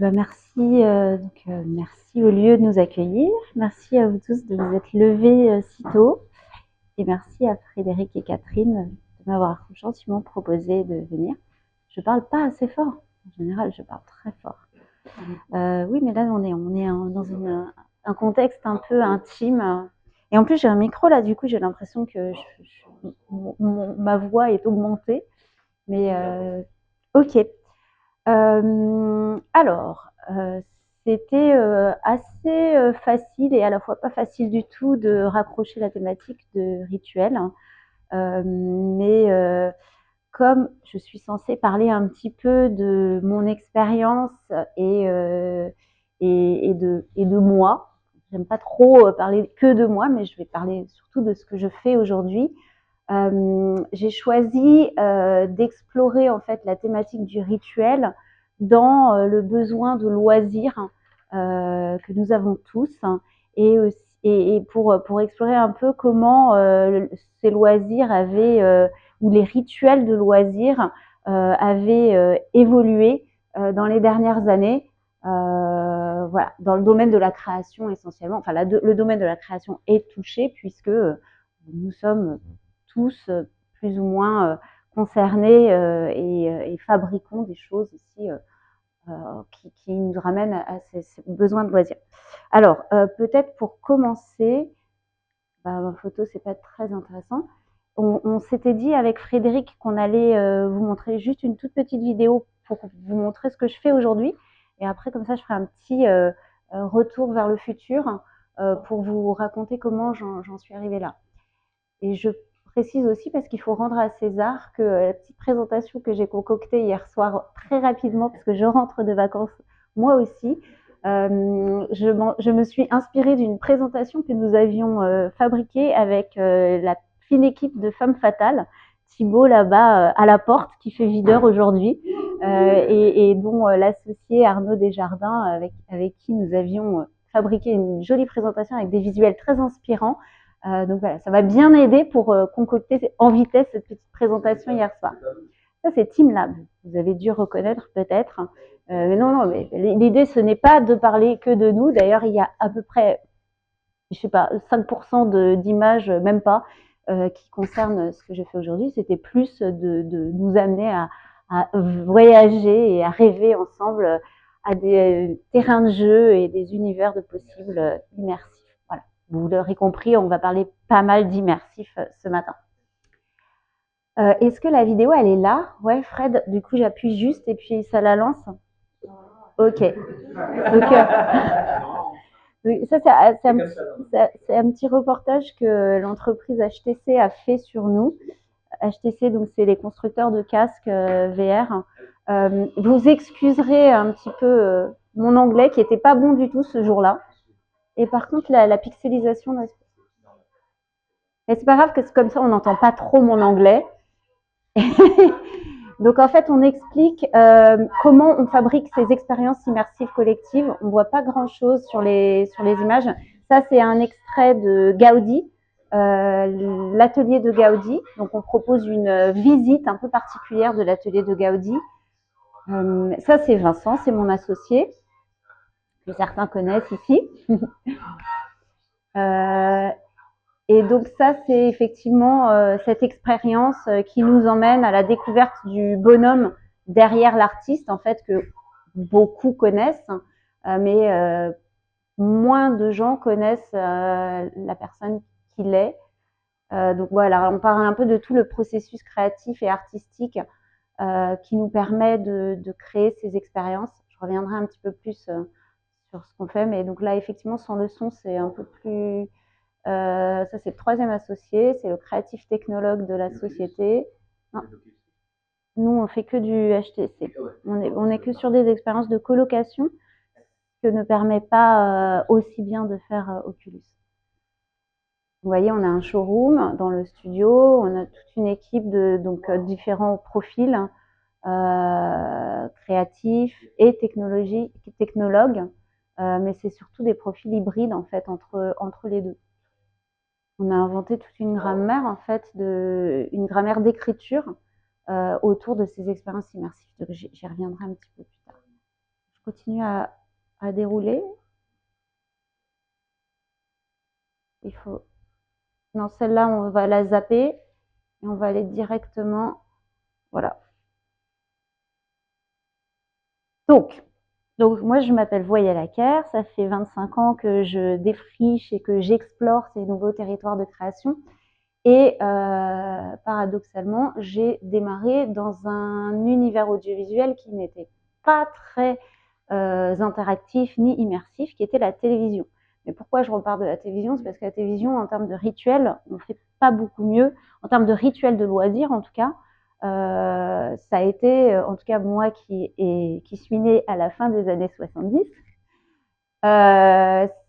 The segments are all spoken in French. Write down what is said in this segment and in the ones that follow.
Merci au lieu de nous accueillir. Merci à vous tous de vous être levés si tôt. Et merci à Frédéric et Catherine de m'avoir gentiment proposé de venir. Je parle pas assez fort. En général, je parle très fort. Oui, mais là, on est dans un contexte un peu intime. Et en plus, j'ai un micro là, du coup, j'ai l'impression que ma voix est augmentée. Mais ok. C'était assez facile et à la fois pas facile du tout de raccrocher la thématique de rituel. Mais comme je suis censée parler un petit peu de mon expérience et de moi, j'aime pas trop parler que de moi, mais je vais parler surtout de ce que je fais aujourd'hui. J'ai choisi d'explorer en fait la thématique du rituel dans le besoin de loisirs que nous avons tous et pour explorer un peu comment ces loisirs ou les rituels de loisirs avaient évolué dans les dernières années. Voilà, dans le domaine de la création essentiellement. Enfin, le domaine de la création est touché puisque nous sommes tous plus ou moins concernés et fabriquons des choses aussi qui nous ramènent à ces besoins de loisirs. Alors, peut-être pour commencer, ma photo, c'est pas très intéressant. On s'était dit avec Frédéric qu'on allait vous montrer juste une toute petite vidéo pour vous montrer ce que je fais aujourd'hui. Et après, comme ça, je ferai un petit retour vers le futur pour vous raconter comment j'en suis arrivée là. Et je précise aussi, parce qu'il faut rendre à César, que la petite présentation que j'ai concoctée hier soir très rapidement, parce que je rentre de vacances moi aussi, je me suis inspirée d'une présentation que nous avions fabriquée avec la fine équipe de Femmes Fatales, Thibaut là-bas à la porte, qui fait videur aujourd'hui, et dont l'associé Arnaud Desjardins, avec qui nous avions fabriqué une jolie présentation avec des visuels très inspirants. Donc voilà, ça m'a bien aidé pour concocter en vitesse cette petite présentation hier soir. Ça, c'est TeamLab. Vous avez dû reconnaître peut-être. Mais non, mais l'idée, ce n'est pas de parler que de nous. D'ailleurs, il y a à peu près, je sais pas, 5% d'images, même pas, qui concernent ce que je fais aujourd'hui. C'était plus de nous amener à voyager et à rêver ensemble à des terrains de jeu et des univers de possibles immersifs. Voilà. Vous l'aurez compris, on va parler pas mal d'immersif ce matin. Est-ce que la vidéo, elle est là? Ouais, Fred, du coup, j'appuie juste et puis ça la lance. Ok. Donc, ça, c'est un petit reportage que l'entreprise HTC a fait sur nous. HTC, donc c'est les constructeurs de casques VR. Vous excuserez un petit peu mon anglais qui n'était pas bon du tout ce jour-là. Et par contre, la pixelisation, mais c'est pas grave que comme ça, on n'entend pas trop mon anglais. Donc en fait, on explique comment on fabrique ces expériences immersives collectives. On voit pas grand-chose sur les images. Ça, c'est un extrait de Gaudi, l'atelier de Gaudi. Donc on propose une visite un peu particulière de l'atelier de Gaudi. Ça, c'est Vincent, c'est mon associé, que certains connaissent ici. Et donc ça, c'est effectivement cette expérience qui nous emmène à la découverte du bonhomme derrière l'artiste, en fait, que beaucoup connaissent, mais moins de gens connaissent la personne qu'il est. Donc voilà, on parle un peu de tout le processus créatif et artistique qui nous permet de créer ces expériences. Je reviendrai un petit peu plus sur ce qu'on fait, mais donc là, effectivement, sans le son, c'est un peu plus... ça, c'est le troisième associé, c'est le créatif technologue de la société. Non. Nous, on fait que du HTC. On est que sur des expériences de colocation que ne permet pas aussi bien de faire Oculus. Vous voyez, on a un showroom dans le studio, on a toute une équipe de différents profils créatifs et technologues, mais c'est surtout des profils hybrides en fait entre les deux. On a inventé toute une grammaire en fait, une grammaire d'écriture autour de ces expériences immersives. J'y reviendrai un petit peu plus tard. Je continue à dérouler. Il faut... Non, celle-là, on va la zapper et on va aller directement... Voilà. Donc moi, je m'appelle Voyelle Acker. Ça fait 25 ans que je défriche et que j'explore ces nouveaux territoires de création. Et paradoxalement, j'ai démarré dans un univers audiovisuel qui n'était pas très interactif ni immersif, qui était la télévision. Mais pourquoi je repars de la télévision? C'est parce que la télévision, en termes de rituels, on ne fait pas beaucoup mieux. En termes de rituels de loisirs, en tout cas, ça a été, en tout cas moi qui suis née à la fin des années 70,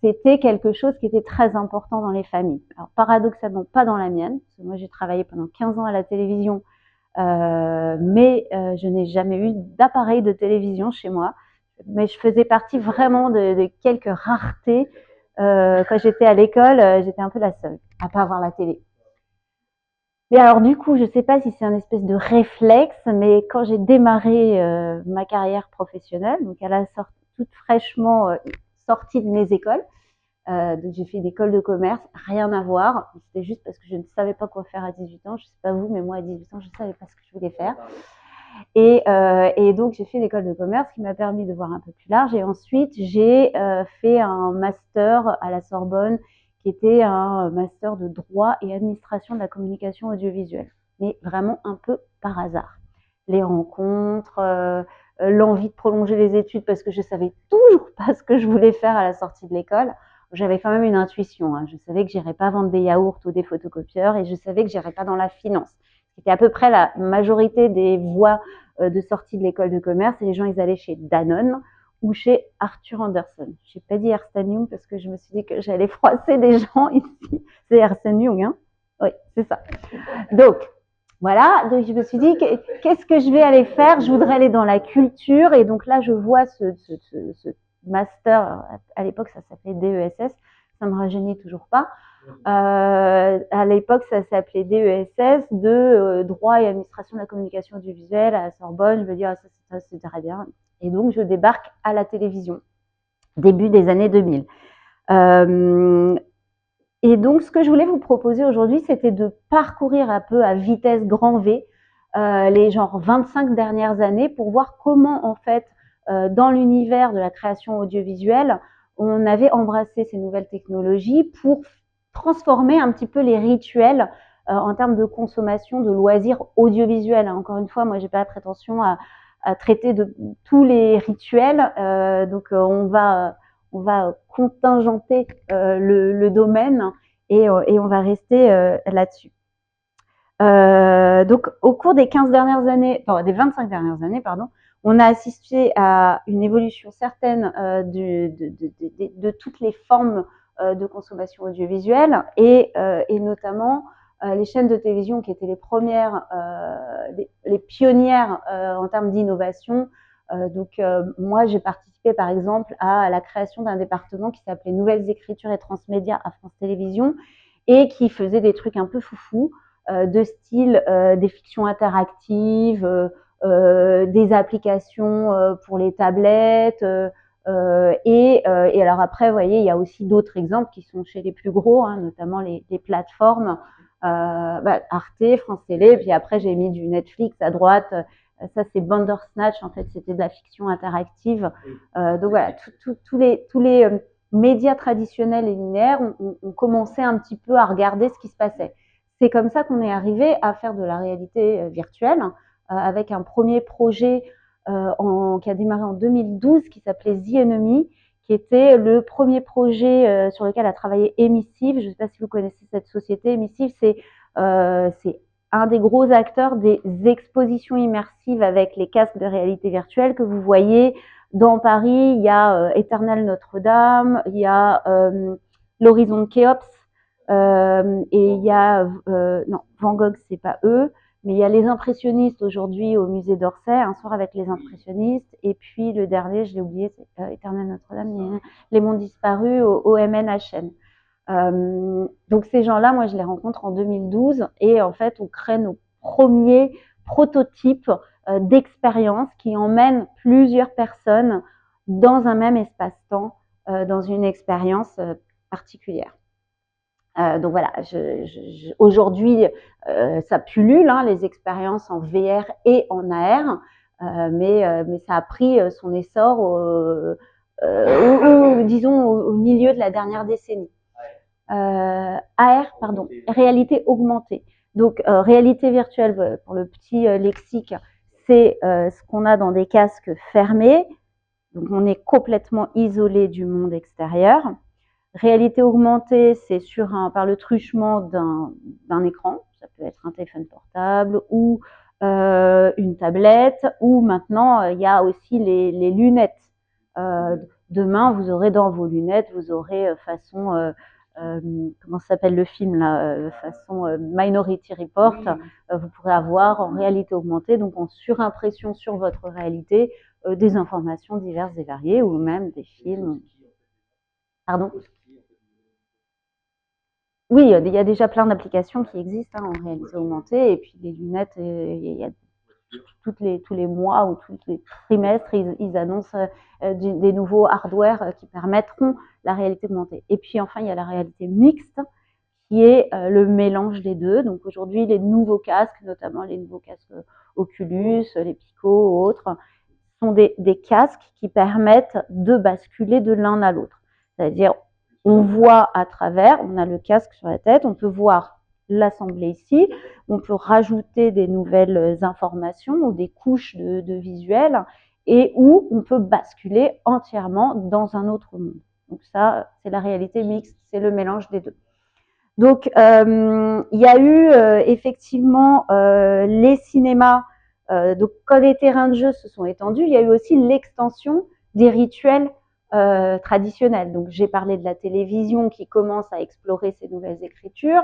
c'était quelque chose qui était très important dans les familles. Alors paradoxalement pas dans la mienne, parce que moi j'ai travaillé pendant 15 ans à la télévision, mais je n'ai jamais eu d'appareil de télévision chez moi. Mais je faisais partie vraiment de quelques raretés. Quand j'étais à l'école, j'étais un peu la seule à pas avoir la télé. Mais alors du coup, je sais pas si c'est un espèce de réflexe, mais quand j'ai démarré ma carrière professionnelle, donc à la sortie, toute fraîchement sortie de mes écoles, donc j'ai fait une école de commerce, rien à voir. C'était juste parce que je ne savais pas quoi faire à 18 ans. Je sais pas vous, mais moi à 18 ans, je ne savais pas ce que je voulais faire. Et donc j'ai fait une école de commerce qui m'a permis de voir un peu plus large. Et ensuite j'ai fait un master à la Sorbonne qui était un master de droit et administration de la communication audiovisuelle, mais vraiment un peu par hasard. Les rencontres, l'envie de prolonger les études parce que je savais toujours pas ce que je voulais faire à la sortie de l'école. J'avais quand même une intuition, hein. Je savais que j'irais pas vendre des yaourts ou des photocopieurs et je savais que j'irais pas dans la finance. C'était à peu près la majorité des voies de sortie de l'école de commerce et les gens ils allaient chez Danone ou chez Arthur Andersen. J'ai pas dit Ernst Young parce que je me suis dit que j'allais froisser des gens ici. C'est Ernst Young, hein? Oui, c'est ça. Donc voilà, donc je me suis dit qu'est-ce que je vais aller faire? Je voudrais aller dans la culture et donc là je vois ce master, à l'époque ça s'appelait DESS, ça me rajeunit toujours pas. À l'époque, ça s'appelait DESS, de droit et administration de la communication audiovisuelle à la Sorbonne. Je me dis, ah, ça c'est très bien. Et donc, je débarque à la télévision, début des années 2000. Et donc, ce que je voulais vous proposer aujourd'hui, c'était de parcourir un peu à vitesse grand V les genre 25 dernières années pour voir comment, en fait, dans l'univers de la création audiovisuelle, on avait embrassé ces nouvelles technologies pour transformer un petit peu les rituels en termes de consommation de loisirs audiovisuels. Encore une fois, moi, j'ai pas la prétention à traiter de tous les rituels, donc on va contingenter le domaine et on va rester là-dessus. Donc, au cours des 15 dernières années, des 25 dernières années, pardon, on a assisté à une évolution certaine de toutes les formes de consommation audiovisuelle et notamment les chaînes de télévision qui étaient les premières, les pionnières en termes d'innovation. Donc, moi, j'ai participé par exemple à la création d'un département qui s'appelait Nouvelles Écritures et Transmédia à France Télévisions et qui faisait des trucs un peu foufou de style des fictions interactives, des applications pour les tablettes. Et alors après, vous voyez, il y a aussi d'autres exemples qui sont chez les plus gros, hein, notamment les plateformes Arte, France Télé. Puis après, j'ai mis du Netflix à droite. Ça, c'est Bandersnatch. En fait, c'était de la fiction interactive. Donc voilà, tous les médias traditionnels et linéaires ont commencé un petit peu à regarder ce qui se passait. C'est comme ça qu'on est arrivé à faire de la réalité virtuelle avec un premier projet qui a démarré en 2012 qui s'appelait The Enemy, qui était le premier projet sur lequel a travaillé Emissive. Je ne sais pas si vous connaissez cette société. Emissive, c'est un des gros acteurs des expositions immersives avec les casques de réalité virtuelle que vous voyez dans Paris. Il y a Éternel Notre-Dame, il y a l'Horizon de Khéops, et il y a non, Van Gogh, c'est pas eux, mais il y a les impressionnistes aujourd'hui au musée d'Orsay, un soir avec les impressionnistes, et puis le dernier, je l'ai oublié, c'est Éternel Notre-Dame, les mondes disparus au MNHN. Donc ces gens-là, moi je les rencontre en 2012 et en fait on crée nos premiers prototypes d'expériences qui emmènent plusieurs personnes dans un même espace-temps, dans une expérience particulière. Donc voilà, aujourd'hui, ça pullule, hein, les expériences en VR et en AR, mais ça a pris son essor disons au milieu de la dernière décennie. AR, pardon, réalité augmentée. Donc réalité virtuelle, pour le petit lexique, c'est ce qu'on a dans des casques fermés. Donc on est complètement isolé du monde extérieur. Réalité augmentée, c'est par le truchement d'un écran. Ça peut être un téléphone portable ou une tablette. Ou maintenant, il y a aussi les lunettes. Demain, vous aurez dans vos lunettes, vous aurez façon... comment s'appelle le film là, façon Minority Report, vous pourrez avoir en réalité augmentée, donc en surimpression sur votre réalité, des informations diverses et variées, ou même des films. Pardon? Oui, il y a déjà plein d'applications qui existent, hein, en réalité augmentée, et puis les lunettes, il y a tous les mois ou tous les trimestres, ils annoncent des nouveaux hardware qui permettront la réalité augmentée. Et puis enfin, il y a la réalité mixte, qui est le mélange des deux. Donc aujourd'hui, les nouveaux casques, notamment les nouveaux casques Oculus, les Pico, autres, sont des casques qui permettent de basculer de l'un à l'autre. C'est-à-dire, on voit à travers, on a le casque sur la tête, on peut voir l'assemblée ici, on peut rajouter des nouvelles informations ou des couches de visuels, et où on peut basculer entièrement dans un autre monde. Donc ça, c'est la réalité mixte, c'est le mélange des deux. Donc, il y a eu effectivement les cinémas. Donc, quand les terrains de jeu se sont étendus, il y a eu aussi l'extension des rituels traditionnels. Donc, j'ai parlé de la télévision qui commence à explorer ces nouvelles écritures.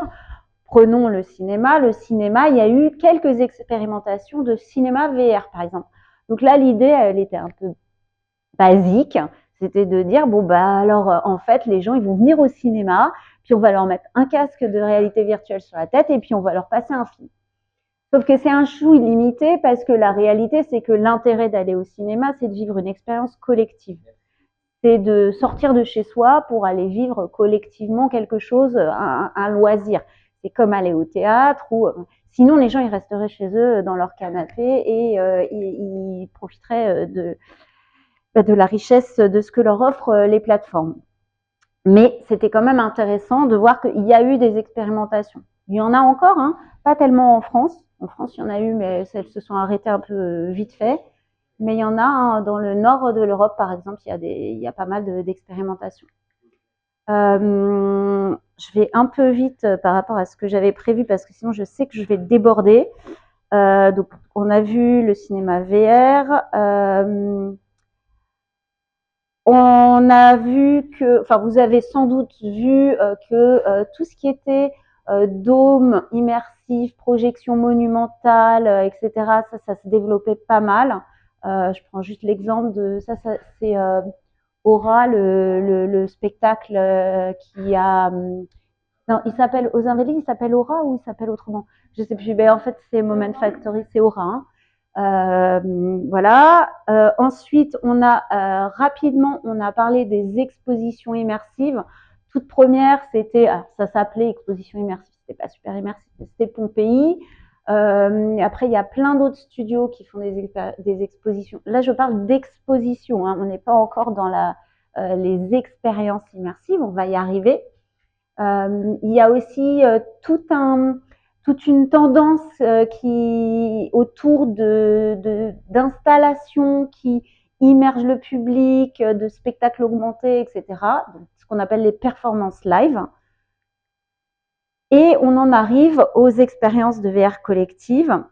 Prenons le cinéma. Le cinéma, il y a eu quelques expérimentations de cinéma VR, par exemple. Donc là, l'idée, elle était un peu basique. C'était de dire, bon, bah alors, en fait, les gens, ils vont venir au cinéma, puis on va leur mettre un casque de réalité virtuelle sur la tête, et puis on va leur passer un film. Sauf que c'est un chou illimité, parce que la réalité, c'est que l'intérêt d'aller au cinéma, c'est de vivre une expérience collective. C'est de sortir de chez soi pour aller vivre collectivement quelque chose, un loisir. C'est comme aller au théâtre, ou sinon les gens, ils resteraient chez eux dans leur canapé, et ils profiteraient de la richesse de ce que leur offrent les plateformes. Mais c'était quand même intéressant de voir qu'il y a eu des expérimentations. Il y en a encore, hein, pas tellement en France. En France, il y en a eu, mais elles se sont arrêtées un peu vite fait. Mais il y en a, hein, dans le nord de l'Europe, par exemple, il y a pas mal d'expérimentations. Je vais un peu vite par rapport à ce que j'avais prévu, parce que sinon je sais que je vais déborder. Donc, on a vu le cinéma VR. On a vu que, enfin, vous avez sans doute vu que tout ce qui était dôme immersif, projection monumentale, etc., ça se développait pas mal. Je prends juste l'exemple de ça, c'est Aura, le spectacle qui a. Non, il s'appelle aux Invalides, il s'appelle Aura ou il s'appelle autrement? Je sais plus. Ben, en fait, c'est Moment Factory, c'est Aura. Hein. Voilà. Ensuite, on a rapidement, on a parlé des expositions immersives. Toute première, c'était, ça s'appelait exposition immersive, c'était pas super immersif, c'était Pompéi. Après, il y a plein d'autres studios qui font des expositions. Là, je parle d'exposition, hein. On n'est pas encore dans les expériences immersives, on va y arriver. Il y a aussi toute une tendance autour d'installations qui immergent le public, de spectacles augmentés, etc. Donc, ce qu'on appelle les performances live. Et on en arrive aux expériences de VR collectives.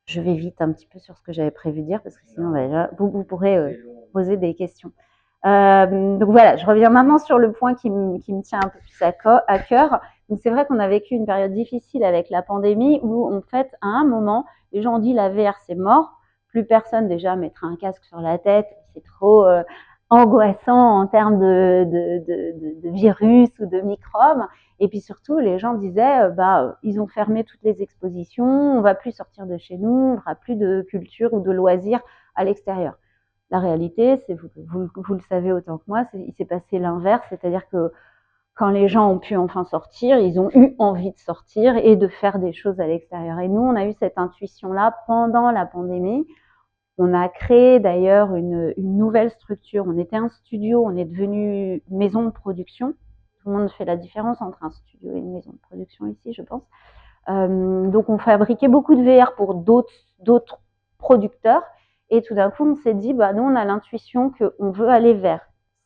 Je vais vite un petit peu sur ce que j'avais prévu de dire, parce que sinon, vous pourrez poser des questions. Donc voilà, je reviens maintenant sur le point qui me tient un peu plus à cœur. Donc c'est vrai qu'on a vécu une période difficile avec la pandémie, où en fait, à un moment, les gens ont dit la VR c'est mort, plus personne déjà mettra un casque sur la tête, c'est trop angoissant en termes de virus ou de microbes. Et puis surtout, les gens disaient, ils ont fermé toutes les expositions, on va plus sortir de chez nous, on fera plus de culture ou de loisirs à l'extérieur. La réalité, c'est vous le savez autant que moi, il s'est passé l'inverse, c'est-à-dire que quand les gens ont pu enfin sortir, ils ont eu envie de sortir et de faire des choses à l'extérieur. Et nous, on a eu cette intuition-là pendant la pandémie. On a créé d'ailleurs une nouvelle structure. On était un studio, on est devenu maison de production. Tout le monde fait la différence entre un studio et une maison de production ici, je pense. Donc on fabriquait beaucoup de VR pour d'autres producteurs. Et tout d'un coup, on s'est dit, bah, nous, on a l'intuition qu'on veut aller vers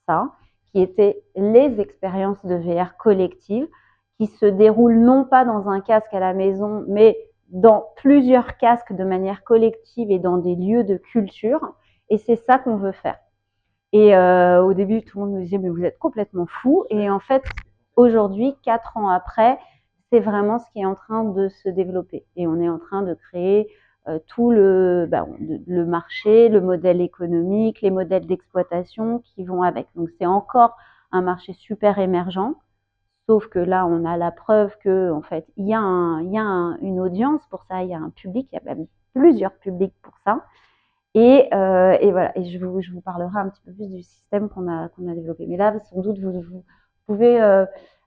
ça, qui étaient les expériences de VR collectives, qui se déroulent non pas dans un casque à la maison, mais dans plusieurs casques de manière collective et dans des lieux de culture. Et c'est ça qu'on veut faire. Et au début, tout le monde nous disait, mais vous êtes complètement fous. Et en fait, aujourd'hui, 4 ans après, c'est vraiment ce qui est en train de se développer. Et on est en train de créer tout le marché, le modèle économique, les modèles d'exploitation qui vont avec. Donc c'est encore un marché super émergent, sauf que là, on a la preuve que en fait, il y a une audience pour ça, il y a un public, il y a même plusieurs publics pour ça. Et voilà, et je vous parlerai un petit peu plus du système qu'on a développé. Mais là, sans doute, vous pouvez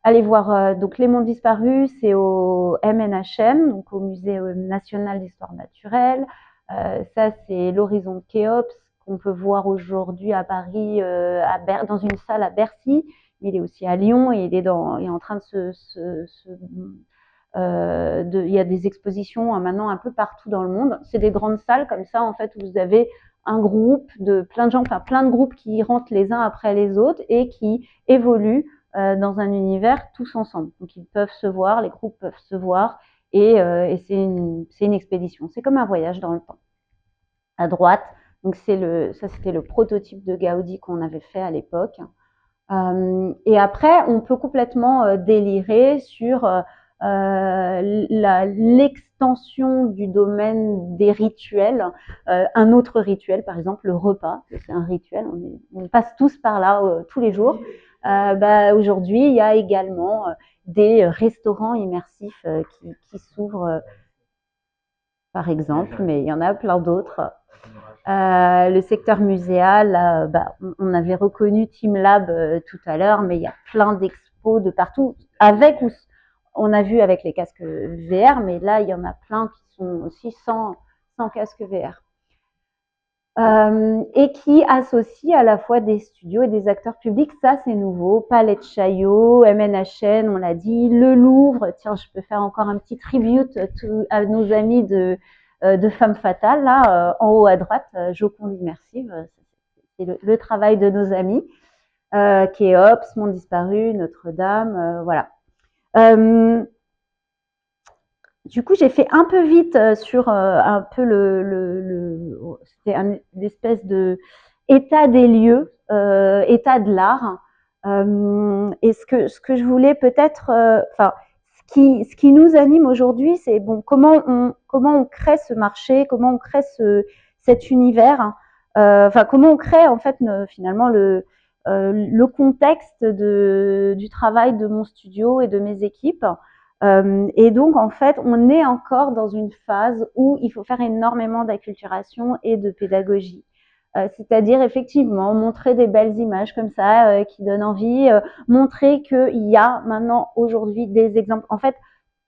aller voir. Donc, Les Mondes Disparus, c'est au MNHN, donc au Musée national d'histoire naturelle. Ça, c'est l'Horizon de Khéops, qu'on peut voir aujourd'hui à Paris, dans une salle à Bercy. Il est aussi à Lyon et il est en train de il y a des expositions maintenant un peu partout dans le monde. C'est des grandes salles comme ça, en fait, où vous avez un groupe de plein de gens, enfin plein de groupes qui rentrent les uns après les autres et qui évoluent dans un univers tous ensemble. Donc ils peuvent se voir, les groupes peuvent se voir et c'est une expédition. C'est comme un voyage dans le temps. À droite, donc ça c'était le prototype de Gaudi qu'on avait fait à l'époque. Et après, on peut complètement délirer sur l'extension du domaine des rituels. Un autre rituel, par exemple, le repas, c'est un rituel, on passe tous par là tous les jours. Aujourd'hui, il y a également des restaurants immersifs qui s'ouvrent, par exemple, mais il y en a plein d'autres. Le secteur muséal, on avait reconnu TeamLab tout à l'heure, mais il y a plein d'expos de partout, on a vu avec les casques VR, mais là, il y en a plein qui sont aussi sans casque VR. Et qui associent à la fois des studios et des acteurs publics. Ça, c'est nouveau. Palette Chaillot, MNHN, on l'a dit, le Louvre. Tiens, je peux faire encore un petit tribute à nos amis de Femme Fatale, là, en haut à droite, Joconde Immersive. C'est le travail de nos amis. Khéops, Mondes Disparus, Notre-Dame, voilà. Du coup, j'ai fait un peu vite sur un peu c'était une espèce de état des lieux, état de l'art. Et ce que je voulais peut-être, ce qui nous anime aujourd'hui, c'est bon, comment on crée ce marché, comment on crée cet univers, comment on crée en fait finalement le contexte du travail de mon studio et de mes équipes. Et donc, en fait, on est encore dans une phase où il faut faire énormément d'acculturation et de pédagogie. C'est-à-dire, effectivement, montrer des belles images comme ça qui donnent envie, montrer qu'il y a maintenant, aujourd'hui, des exemples. En fait,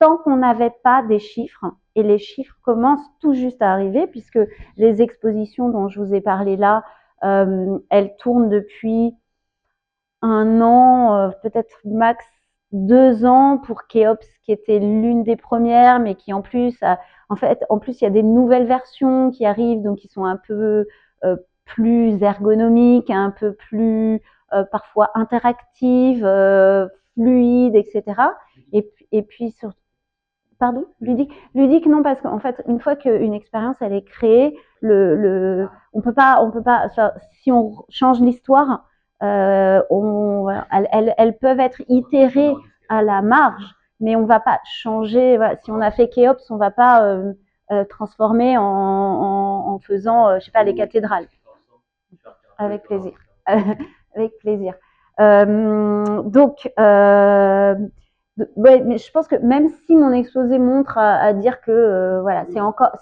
tant qu'on n'avait pas des chiffres, et les chiffres commencent tout juste à arriver, puisque les expositions dont je vous ai parlé là, elles tournent depuis 1 an, peut-être max 2 ans pour Khéops, qui était l'une des premières, mais qui en plus, il y a des nouvelles versions qui arrivent, donc qui sont un peu plus ergonomiques, un peu plus parfois interactives, fluides, etc. Et puis sur pardon, ludique non, parce qu'en fait, une fois qu'une expérience elle est créée, on peut pas, si on change l'histoire, elles peuvent être itérées à la marge, mais on va pas changer. Voilà, si on a fait Khéops, on va pas transformer en faisant, je sais pas, les cathédrales. Avec plaisir. Avec plaisir. Ouais, mais je pense que même si mon exposé montre à dire que voilà,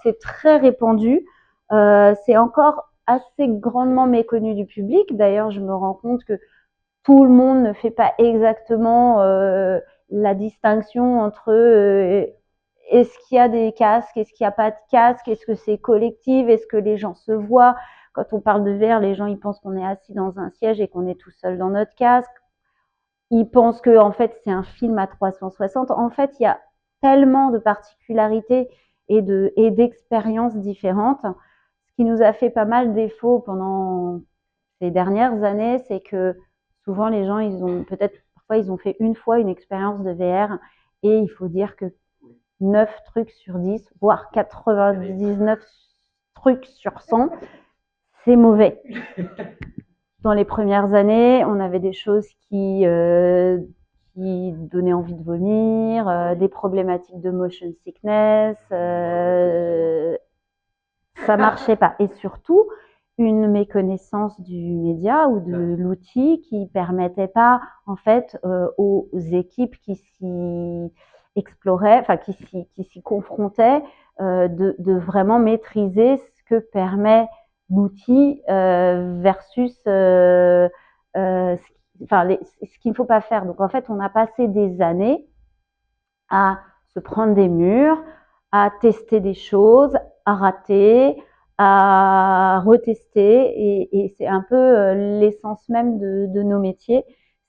c'est très répandu, c'est encore assez grandement méconnu du public. D'ailleurs, je me rends compte que tout le monde ne fait pas exactement la distinction entre est-ce qu'il y a des casques, est-ce qu'il n'y a pas de casques, est-ce que c'est collectif, est-ce que les gens se voient. Quand on parle de VR, les gens ils pensent qu'on est assis dans un siège et qu'on est tout seul dans notre casque. Ils pensent que en fait c'est un film à 360. En fait, il y a tellement de particularités et d'expériences différentes. Ce qui nous a fait pas mal défaut pendant ces dernières années, c'est que souvent les gens, parfois ils ont fait une fois une expérience de VR et il faut dire que 9 trucs sur 10, voire 99 trucs sur 100, c'est mauvais. Dans les premières années, on avait des choses qui donnaient envie de vomir, des problématiques de motion sickness, ça marchait pas. Et surtout, une méconnaissance du média ou de l'outil qui permettait pas, en fait, aux équipes qui s'y exploraient, enfin qui s'y confrontaient, de vraiment maîtriser ce que permet l'outil versus ce qu'il ne faut pas faire. Donc en fait, on a passé des années à se prendre des murs, à tester des choses, à rater, à retester. Et c'est un peu l'essence même de nos métiers,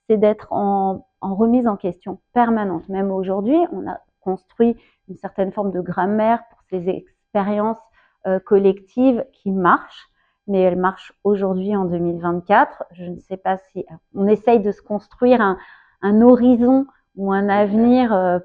c'est d'être en remise en question permanente. Même aujourd'hui, on a construit une certaine forme de grammaire pour ces expériences collectives qui marchent, mais elles marchent aujourd'hui en 2024. Je ne sais pas si on essaye de se construire un horizon ou un avenir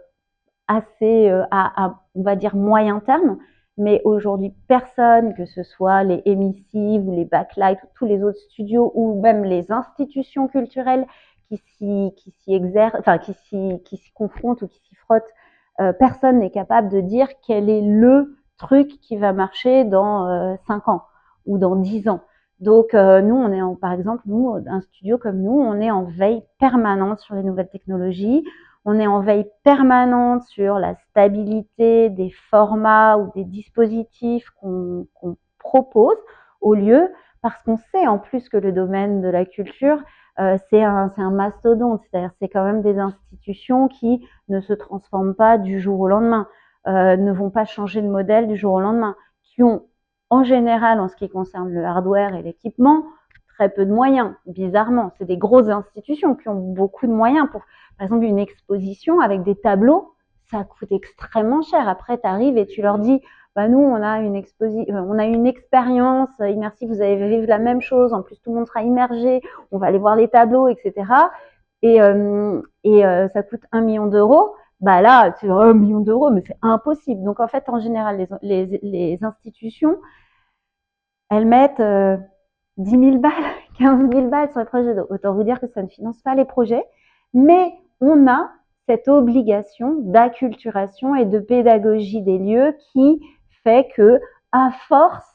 assez on va dire moyen terme, mais aujourd'hui personne, que ce soit les émissives ou les backlight ou tous les autres studios ou même les institutions culturelles qui s'y exercent, enfin qui s'y confrontent ou qui s'y frottent, personne n'est capable de dire quel est le truc qui va marcher dans 5 ans ou dans 10 ans. Donc nous, on est par exemple, nous, un studio comme nous, on est en veille permanente sur les nouvelles technologies. On est en veille permanente sur la stabilité des formats ou des dispositifs qu'on propose au lieu, parce qu'on sait en plus que le domaine de la culture, c'est un mastodonte, c'est-à-dire c'est quand même des institutions qui ne se transforment pas du jour au lendemain, ne vont pas changer de modèle du jour au lendemain, qui ont en général, en ce qui concerne le hardware et l'équipement, très peu de moyens, bizarrement. C'est des grosses institutions qui ont beaucoup de moyens pour, par exemple, une exposition avec des tableaux, ça coûte extrêmement cher. Après, tu arrives et tu leur dis, bah nous, on a une expérience immersive, vous allez vivre la même chose, en plus tout le monde sera immergé, on va aller voir les tableaux, etc. Et ça coûte 1 million d'euros. Bah là, tu dis 1 million d'euros, mais c'est impossible. Donc en fait, en général, les institutions, elles mettent 10 000 balles, 15 000 balles sur les projets. Donc, autant vous dire que ça ne finance pas les projets. Mais on a cette obligation d'acculturation et de pédagogie des lieux qui fait que, à force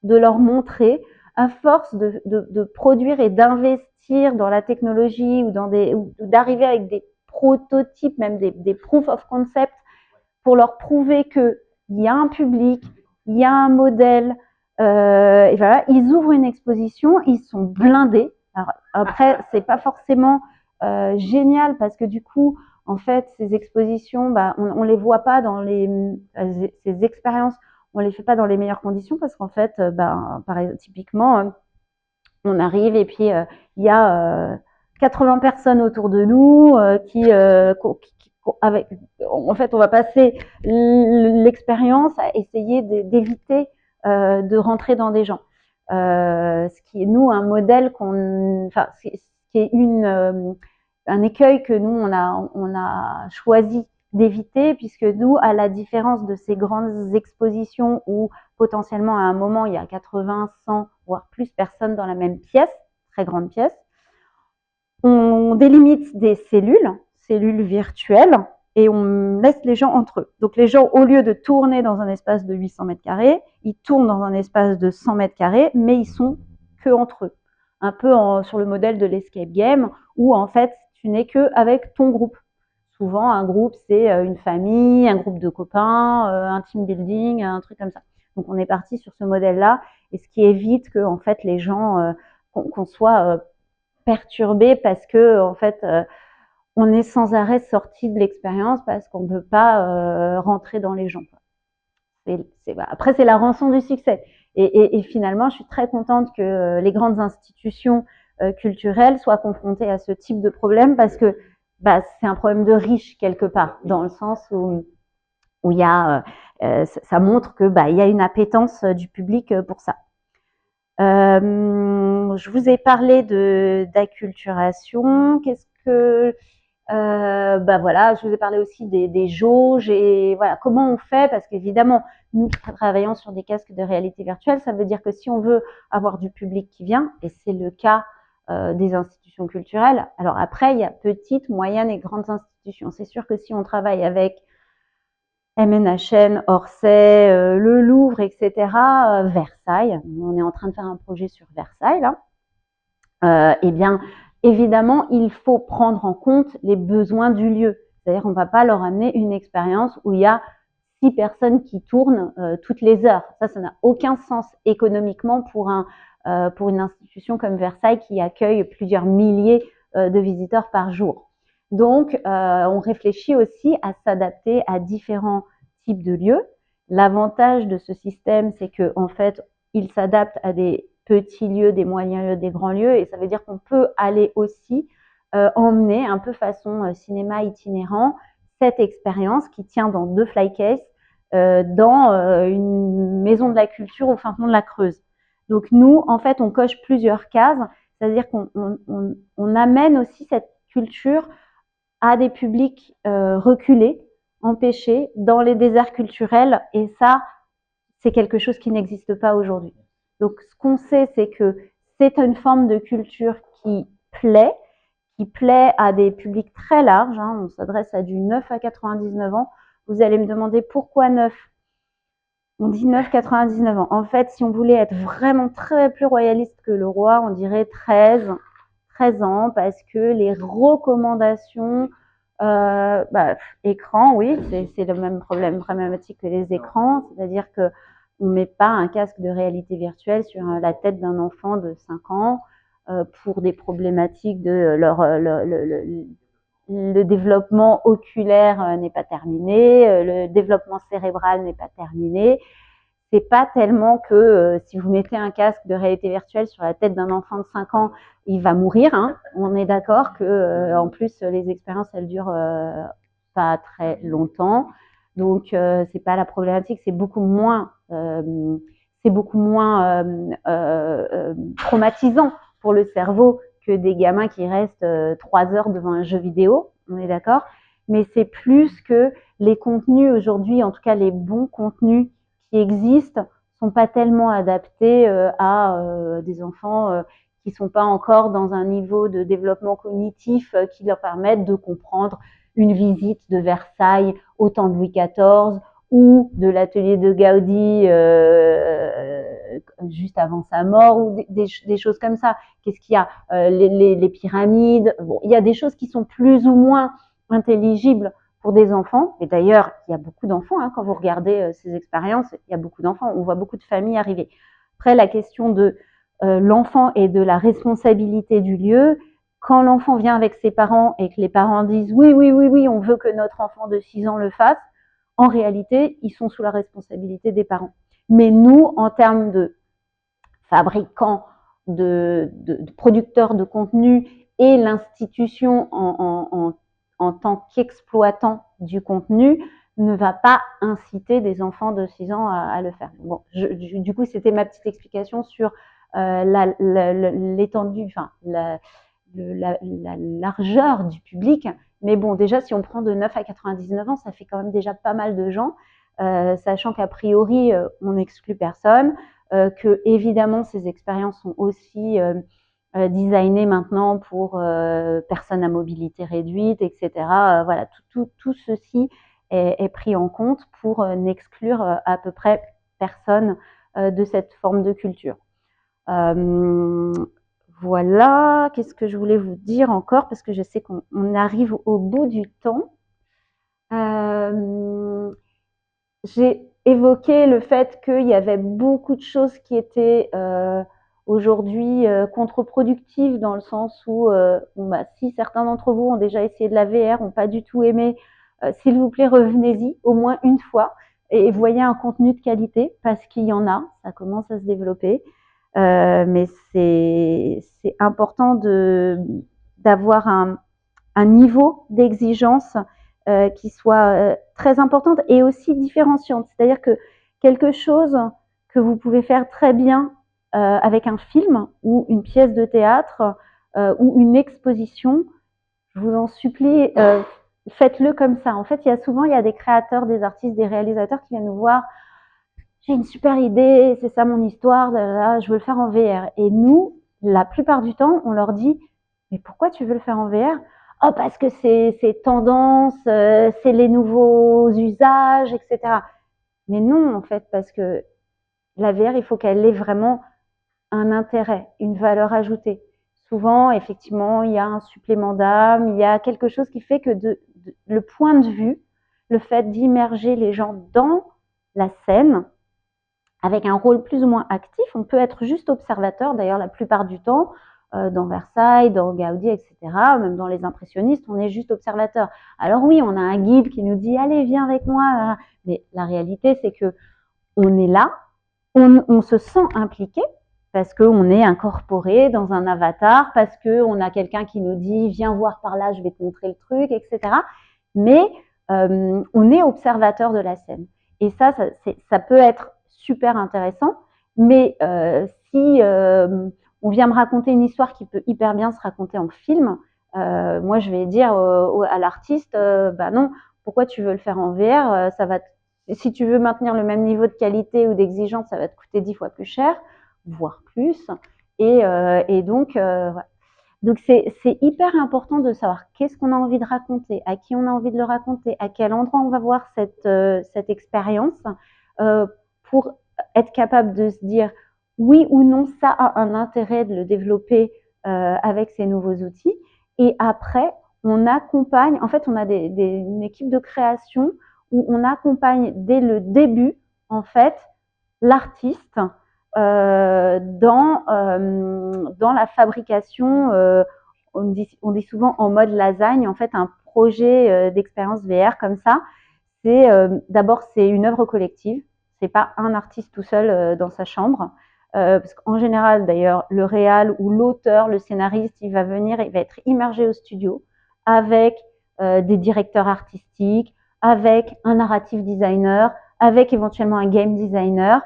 de leur montrer, à force de produire et d'investir dans la technologie ou d'arriver avec des prototypes, même des proof of concept, pour leur prouver qu'il y a un public, il y a un modèle, et voilà, ils ouvrent une exposition, ils sont blindés. Alors, après, c'est pas forcément génial parce que du coup, en fait, ces expositions, bah, on les voit pas dans ces expériences, on les fait pas dans les meilleures conditions parce qu'en fait, typiquement, on arrive et puis il y a 80 personnes autour de nous en fait, on va passer l'expérience à essayer d'éviter de rentrer dans des gens. Ce qui est, nous, un modèle ce qui est un écueil que nous, on a choisi d'éviter, puisque nous, à la différence de ces grandes expositions où potentiellement à un moment, il y a 80, 100, voire plus personnes dans la même pièce, très grande pièce, on délimite des cellules virtuelles, et on laisse les gens entre eux. Donc les gens, au lieu de tourner dans un espace de 800 mètres carrés, ils tournent dans un espace de 100 mètres carrés, mais ils sont que entre eux. Un peu sur le modèle de l'escape game, où en fait, tu n'es que avec ton groupe. Souvent, un groupe, c'est une famille, un groupe de copains, un team building, un truc comme ça. Donc on est parti sur ce modèle-là, et ce qui évite que en fait les gens qu'on soit perturbés parce que en fait on est sans arrêt sorti de l'expérience parce qu'on ne peut pas rentrer dans les gens. Après, c'est la rançon du succès. Et finalement, je suis très contente que les grandes institutions culturelles soient confrontées à ce type de problème parce que c'est un problème de riche quelque part, dans le sens où il y a, ça montre que il y a une appétence du public pour ça. Je vous ai parlé d'acculturation. Qu'est-ce que voilà, je vous ai parlé aussi des jauges et voilà comment on fait, parce qu'évidemment nous qui travaillons sur des casques de réalité virtuelle, ça veut dire que si on veut avoir du public qui vient, et c'est le cas des institutions culturelles, alors après il y a petites, moyennes et grandes institutions. C'est sûr que si on travaille avec MNHN, Orsay, le Louvre, etc., Versailles, on est en train de faire un projet sur Versailles là, eh bien évidemment, il faut prendre en compte les besoins du lieu. C'est-à-dire qu'on ne va pas leur amener une expérience où il y a 6 personnes qui tournent toutes les heures. Ça n'a aucun sens économiquement pour une institution comme Versailles qui accueille plusieurs milliers de visiteurs par jour. Donc, on réfléchit aussi à s'adapter à différents types de lieux. L'avantage de ce système, c'est que en fait, il s'adapte à des petits lieux, des moyens lieux, des grands lieux, et ça veut dire qu'on peut aller aussi emmener un peu façon cinéma itinérant cette expérience qui tient dans 2 flycases dans une maison de la culture au fin fond de la Creuse. Donc nous, en fait, on coche plusieurs cases, c'est-à-dire qu'on amène aussi cette culture à des publics reculés, empêchés, dans les déserts culturels, et ça, c'est quelque chose qui n'existe pas aujourd'hui. Donc, ce qu'on sait, c'est que c'est une forme de culture qui plaît à des publics très larges. On s'adresse à du 9 à 99 ans. Vous allez me demander pourquoi 9 ? On dit 9-99 ans. En fait, si on voulait être vraiment très plus royaliste que le roi, on dirait 13 ans, parce que les recommandations écran, oui, c'est le même problématique que les écrans, c'est-à-dire que on met pas un casque de réalité virtuelle sur la tête d'un enfant de 5 ans pour des problématiques de le développement oculaire n'est pas terminé, le développement cérébral n'est pas terminé. C'est pas tellement que si vous mettez un casque de réalité virtuelle sur la tête d'un enfant de 5 ans, il va mourir. On est d'accord que en plus les expériences elles durent pas très longtemps, donc c'est pas la problématique, c'est beaucoup moins traumatisant pour le cerveau que des gamins qui restent 3 heures devant un jeu vidéo. On est d'accord, mais c'est plus que les contenus aujourd'hui, en tout cas les bons contenus qui existent, sont pas tellement adaptés à des enfants qui sont pas encore dans un niveau de développement cognitif qui leur permette de comprendre une visite de Versailles au temps de Louis XIV ou de l'atelier de Gaudi juste avant sa mort, ou des choses comme ça. Qu'est-ce qu'il y a les pyramides. Bon, il y a des choses qui sont plus ou moins intelligibles pour des enfants. Et d'ailleurs, il y a beaucoup d'enfants, quand vous regardez ces expériences, il y a beaucoup d'enfants. On voit beaucoup de familles arriver. Après, la question de l'enfant et de la responsabilité du lieu. Quand l'enfant vient avec ses parents et que les parents disent oui, on veut que notre enfant de 6 ans le fasse, en réalité, ils sont sous la responsabilité des parents. Mais nous, en termes de fabricants, de producteurs de contenu et l'institution en tant qu'exploitant du contenu, ne va pas inciter des enfants de 6 ans à le faire. Bon, du coup, c'était ma petite explication sur l'étendue, enfin, la largeur du public. Mais bon, déjà, si on prend de 9 à 99 ans, ça fait quand même déjà pas mal de gens, sachant qu'a priori, on n'exclut personne, que évidemment, ces expériences sont aussi designées maintenant pour personnes à mobilité réduite, etc. Voilà, tout ceci est pris en compte pour n'exclure à peu près personne de cette forme de culture. Voilà, qu'est-ce que je voulais vous dire encore, parce que je sais qu'on arrive au bout du temps. J'ai évoqué le fait qu'il y avait beaucoup de choses qui étaient aujourd'hui contre-productives, dans le sens où si certains d'entre vous ont déjà essayé de la VR, n'ont pas du tout aimé, s'il vous plaît, revenez-y au moins une fois et voyez un contenu de qualité, parce qu'il y en a, ça commence à se développer. Mais c'est important d'avoir un niveau d'exigence qui soit très importante et aussi différenciante. C'est-à-dire que quelque chose que vous pouvez faire très bien avec un film ou une pièce de théâtre ou une exposition, je vous en supplie, faites-le comme ça. En fait, il y a des créateurs, des artistes, des réalisateurs qui viennent nous voir. J'ai une super idée, c'est ça mon histoire, là, je veux le faire en VR. Et nous, la plupart du temps, on leur dit, mais pourquoi tu veux le faire en VR? Oh, parce que c'est tendance, c'est les nouveaux usages, etc. Mais non, en fait, parce que la VR, il faut qu'elle ait vraiment un intérêt, une valeur ajoutée. Souvent, effectivement, il y a un supplément d'âme, il y a quelque chose qui fait que le point de vue, le fait d'immerger les gens dans la scène, avec un rôle plus ou moins actif, on peut être juste observateur, d'ailleurs la plupart du temps, dans Versailles, dans Gaudi, etc., même dans les impressionnistes, on est juste observateur. Alors oui, on a un guide qui nous dit « Allez, viens avec moi », mais la réalité, c'est que on est là, on se sent impliqué, parce qu'on est incorporé dans un avatar, parce qu'on a quelqu'un qui nous dit « Viens voir par là, je vais te montrer le truc », etc. Mais on est observateur de la scène. Et ça peut être super intéressant, mais si on vient me raconter une histoire qui peut hyper bien se raconter en film, moi je vais dire à l'artiste, bah non, pourquoi tu veux le faire en VR, si tu veux maintenir le même niveau de qualité ou d'exigence, ça va te coûter 10 fois plus cher, voire plus. Et donc, voilà. Donc c'est hyper important de savoir qu'est-ce qu'on a envie de raconter, à qui on a envie de le raconter, à quel endroit on va voir cette expérience, pour être capable de se dire oui ou non, ça a un intérêt de le développer avec ces nouveaux outils. Et après, on accompagne, en fait, on a une équipe de création où on accompagne dès le début, en fait, l'artiste dans la fabrication, on dit souvent en mode lasagne, en fait, un projet d'expérience VR comme ça, d'abord, c'est une œuvre collective, c'est pas un artiste tout seul dans sa chambre, parce qu'en général, d'ailleurs, le réal ou l'auteur, le scénariste, il va être immergé au studio avec des directeurs artistiques, avec un narrative designer, avec éventuellement un game designer,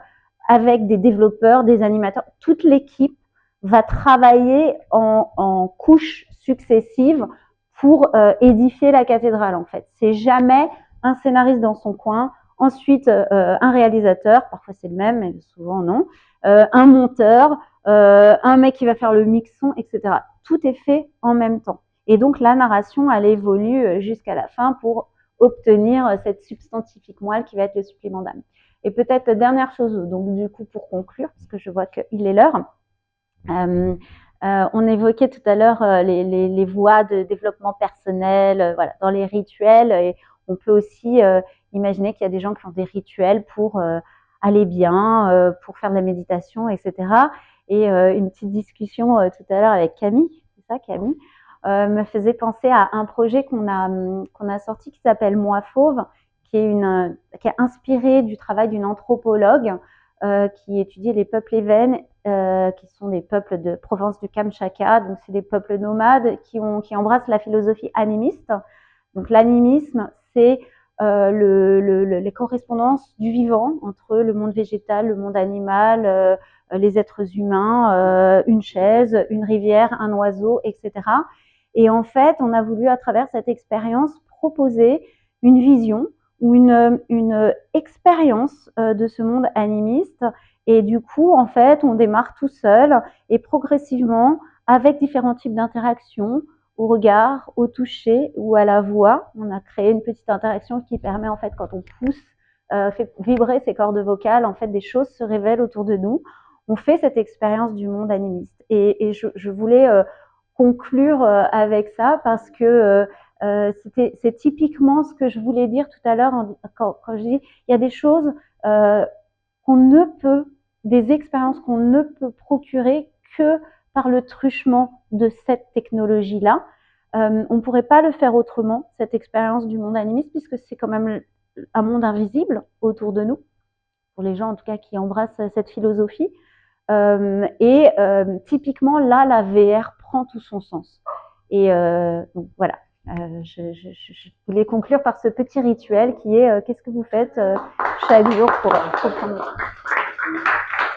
avec des développeurs, des animateurs. Toute l'équipe va travailler en couches successives pour édifier la cathédrale, en fait. C'est jamais un scénariste dans son coin, ensuite un réalisateur, parfois c'est le même, mais souvent non, un monteur, un mec qui va faire le mix son, etc. Tout est fait en même temps. Et donc la narration, elle évolue jusqu'à la fin pour obtenir cette substantifique moelle qui va être le supplément d'âme. Et peut-être dernière chose, donc du coup pour conclure, parce que je vois qu'il est l'heure, on évoquait tout à l'heure les voies de développement personnel, voilà, dans les rituels, et on peut aussi imaginer qu'il y a des gens qui ont des rituels pour aller bien, pour faire de la méditation, etc. Et une petite discussion tout à l'heure avec Camille, c'est ça Camille, me faisait penser à un projet qu'on a sorti qui s'appelle Moi Fauve, qui est inspiré du travail d'une anthropologue qui étudie les peuples évènes, qui sont des peuples de province du Kamchatka. Donc c'est des peuples nomades qui embrassent la philosophie animiste. Donc l'animisme, c'est les correspondances du vivant entre le monde végétal, le monde animal, les êtres humains, une chaise, une rivière, un oiseau, etc. Et en fait, on a voulu, à travers cette expérience, proposer une vision ou une expérience de ce monde animiste. Et du coup, en fait, on démarre tout seul et progressivement, avec différents types d'interactions, au regard, au toucher ou à la voix, on a créé une petite interaction qui permet, en fait, quand on pousse, fait vibrer ses cordes vocales, en fait, des choses se révèlent autour de nous. On fait cette expérience du monde animiste. Et je voulais conclure avec ça parce que c'est typiquement ce que je voulais dire tout à l'heure quand je dis il y a des choses qu'on ne peut, des expériences qu'on ne peut procurer que par le truchement de cette technologie-là. On ne pourrait pas le faire autrement, cette expérience du monde animiste, puisque c'est quand même un monde invisible autour de nous, pour les gens en tout cas qui embrassent cette philosophie. Typiquement, là, la VR prend tout son sens. Et donc voilà, je voulais conclure par ce petit rituel qui est qu'est-ce que vous faites chaque jour pour prendre le temps.